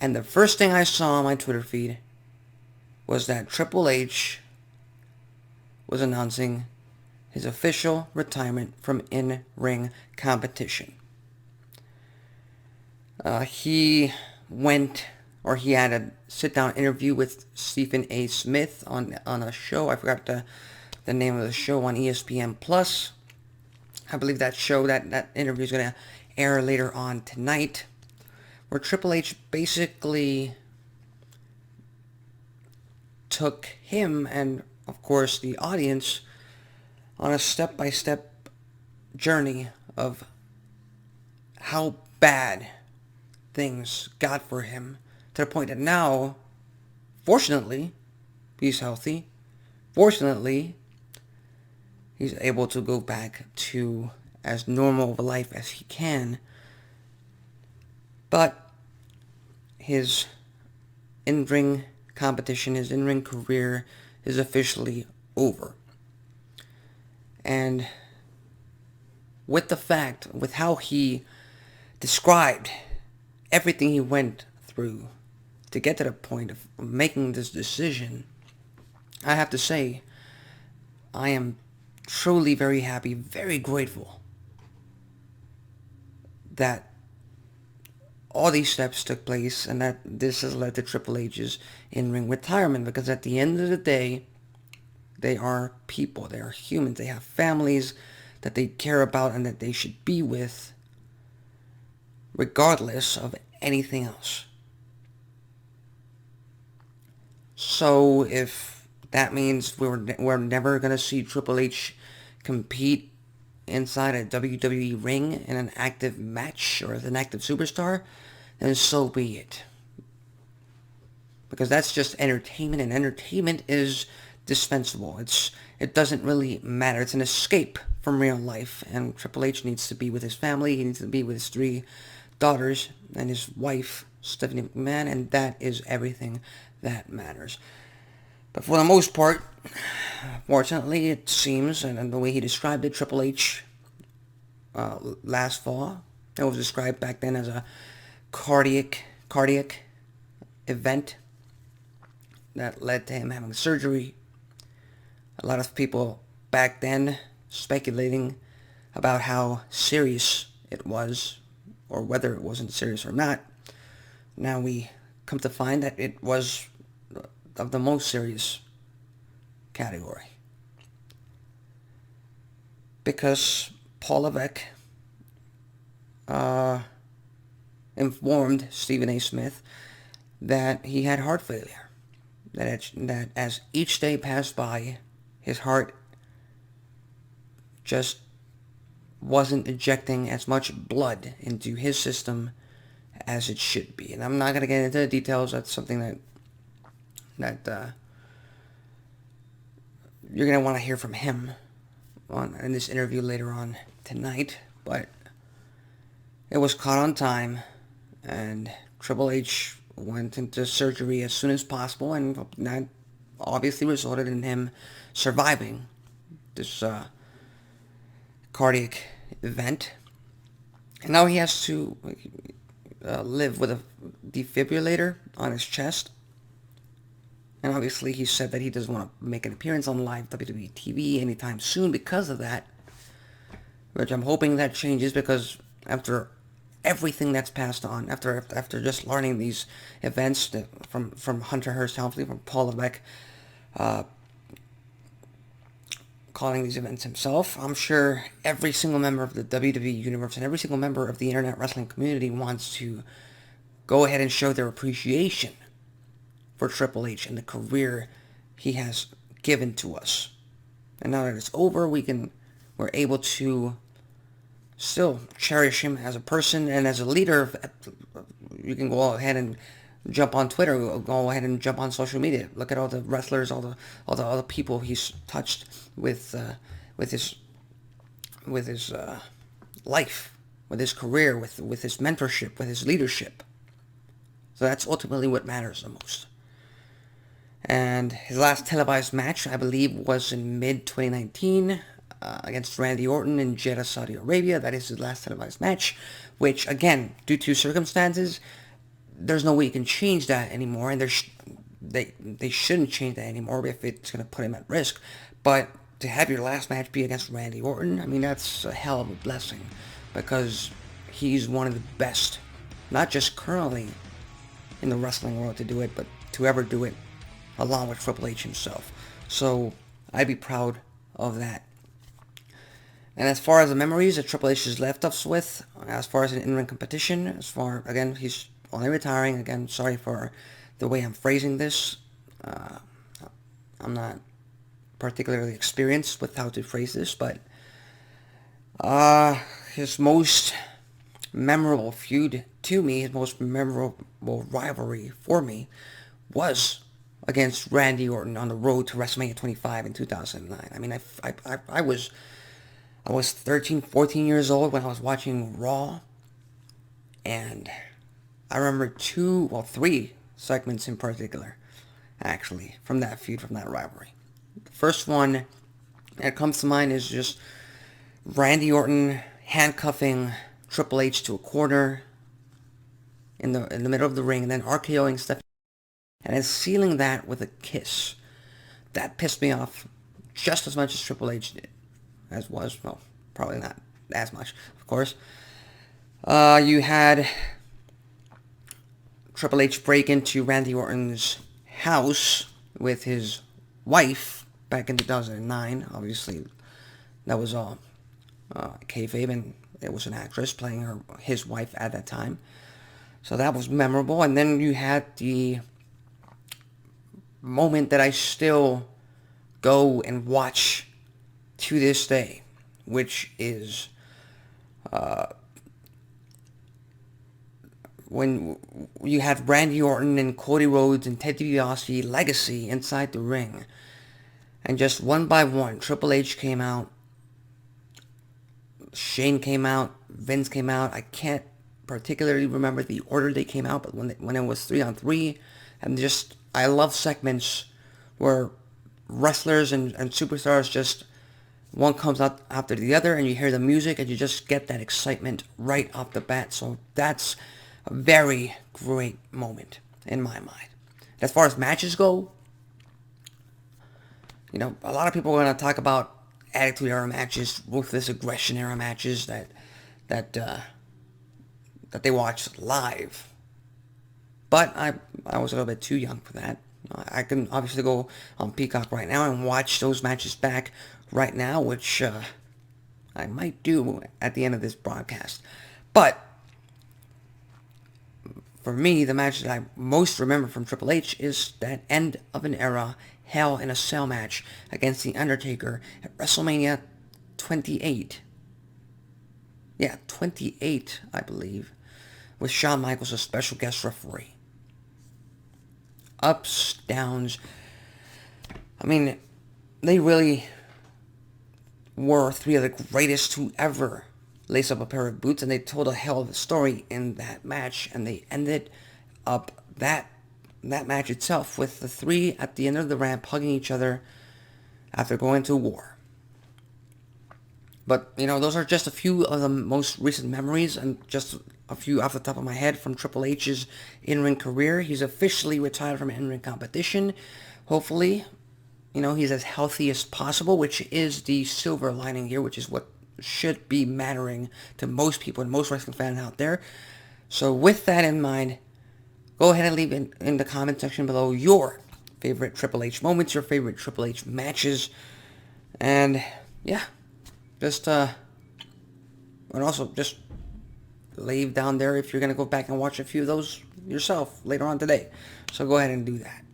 And the first thing I saw on my Twitter feed was that Triple H was announcing his official retirement from in-ring competition. He had a sit-down interview with Stephen A. Smith on a show. I forgot the name of the show on ESPN Plus. I believe that show, that interview is going to air later on tonight, where Triple H basically took him and, of course, the audience on a step-by-step journey of how bad things got for him, to the point that now, fortunately, he's healthy. Fortunately, he's able to go back to as normal of a life as he can. But his in-ring competition, his in-ring career is officially over. And with how he described everything he went through to get to the point of making this decision, I have to say, I am truly very happy, very grateful that all these steps took place and that this has led to Triple H's in-ring retirement, because at the end of the day, they are people, they are humans, they have families that they care about and that they should be with, regardless of anything else. So if that means we're never going to see Triple H compete inside a WWE ring in an active match or as an active superstar, then so be it. Because that's just entertainment, and entertainment is dispensable. It doesn't really matter. It's an escape from real life, and Triple H needs to be with his family. He needs to be with his 3 daughters and his wife, Stephanie McMahon, and that is everything that matters. But for the most part, fortunately, it seems, and the way he described it, Triple H last fall, it was described back then as a cardiac event that led to him having surgery. A lot of people back then speculating about how serious it was, or whether it wasn't serious or not. Now we come to find that it was of the most serious category, because Paul Levesque informed Stephen A. Smith that he had heart failure, that as each day passed by, his heart just wasn't ejecting as much blood into his system as it should be. And I'm not going to get into the details. That's something that you're going to want to hear from him in this interview later on tonight. But it was caught on time, and Triple H went into surgery as soon as possible, and that obviously resulted in him surviving this cardiac event. And now he has to live with a defibrillator on his chest. And obviously he said that he doesn't want to make an appearance on live WWE TV anytime soon because of that. Which I'm hoping that changes, because after everything that's passed on, after just learning these events from Hunter Hearst Helmsley, from Paul Levesque, calling these events himself, I'm sure every single member of the WWE universe and every single member of the internet wrestling community wants to go ahead and show their appreciation for Triple H and the career he has given to us. And now that it's over, we're able to still cherish him as a person and as a leader. You can go ahead and jump on Twitter, go ahead and jump on social media. Look at all the wrestlers, all the other people he's touched with his life, with his career, with his mentorship, with his leadership. So that's ultimately what matters the most. And his last televised match, I believe, was in mid-2019 against Randy Orton in Jeddah, Saudi Arabia. That is his last televised match, which, again, due to circumstances, there's no way you can change that anymore, and they shouldn't change that anymore if it's going to put him at risk. But to have your last match be against Randy Orton, I mean, that's a hell of a blessing, because he's one of the best, not just currently in the wrestling world to do it, but to ever do it, along with Triple H himself. So I'd be proud of that. And as far as the memories that Triple H has left us with, as far as an in-ring competition, again, he's only retiring. Again, sorry for the way I'm phrasing this. I'm not particularly experienced with how to phrase this, but his most memorable feud to me, his most memorable rivalry for me, was against Randy Orton on the road to WrestleMania 25 in 2009. I mean, I was 13, 14 years old when I was watching Raw, and I remember three segments in particular, actually, from that feud, from that rivalry. The first one that comes to mind is just Randy Orton handcuffing Triple H to a corner in the middle of the ring, and then RKOing Stephanie, and then sealing that with a kiss. That pissed me off just as much as Triple H did. Well, probably not as much, of course. You had Triple H break into Randy Orton's house with his wife back in 2009. Obviously, that was all kayfabe, and it was an actress playing his wife at that time. So that was memorable. And then you had the moment that I still go and watch to this day, which is when you had Randy Orton and Cody Rhodes and Ted DiBiase legacy inside the ring. And just one by one, Triple H came out, Shane came out, Vince came out. I can't particularly remember the order they came out, but when it was 3-on-3, and I love segments where wrestlers and superstars just, one comes out after the other, and you hear the music, and you just get that excitement right off the bat. So that's a very great moment in my mind. As far as matches go, a lot of people are going to talk about Attitude Era matches, Ruthless Aggression Era matches that they watched live. But I was a little bit too young for that. I can obviously go on Peacock right now and watch those matches back right now, which I might do at the end of this broadcast. But for me, the match that I most remember from Triple H is that end of an era Hell in a Cell match against The Undertaker at WrestleMania 28. Yeah, 28, I believe, with Shawn Michaels as special guest referee. Ups, downs. I mean, they really were three of the greatest to ever lace up a pair of boots, and they told a hell of a story in that match, and they ended up that match itself with the three at the end of the ramp hugging each other after going to war. But, those are just a few of the most recent memories, and just a few off the top of my head from Triple H's in-ring career. He's officially retired from in-ring competition. Hopefully, he's as healthy as possible, which is the silver lining here, which is what should be mattering to most people and most wrestling fans out there. So with that in mind, go ahead and leave in the comment section below your favorite Triple H moments, your favorite Triple H matches, and yeah, and also just leave down there if you're going to go back and watch a few of those yourself later on today. So go ahead and do that.